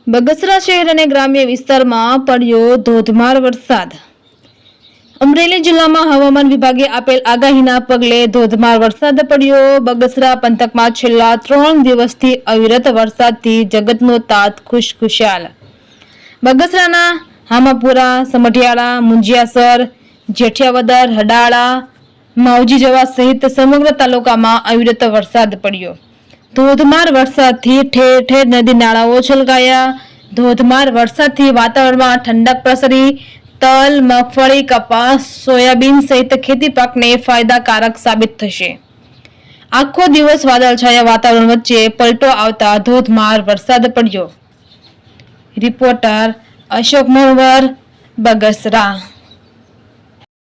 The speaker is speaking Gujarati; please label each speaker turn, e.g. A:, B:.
A: બગસરા શહેર અને ગ્રામ્ય વિસ્તારમાં પડ્યો ધોધમાર વરસાદ। અમરેલી જિલ્લામાં હવામાન વિભાગે આપેલ આગાહીના પગલે ધોધમાર વરસાદ પડ્યો। બગસરા પંથકમાં છેલ્લા 3 દિવસથી અવિરત વરસાદથી જગતનો તાત ખુશખુશાલ। બગસરાના હામાપુરા, સમઢિયાળા, મુંજિયાસર, જેઠિયાવદર, હડાળા, માવજી જવા સહિત સમગ્ર તાલુકામાં અવિરત વરસાદ પડ્યો। ધોધમાર વરસાદથી ઠેર ઠેર નદી નાળાઓ છલકાયા। ધોધમાર વરસાદથી વાતાવરણમાં ઠંડક પ્રસરી। તલ, મગફળી, કપાસ, સોયાબીન સહિત ખેતી પાકને ફાયદાકારક સાબિત થશે। આખો દિવસ વાદળછાયા વાતાવરણ વચ્ચે પલટો આવતા ધોધમાર વરસાદ પડ્યો। રિપોર્ટર અશોક મોહવર, બગસરા।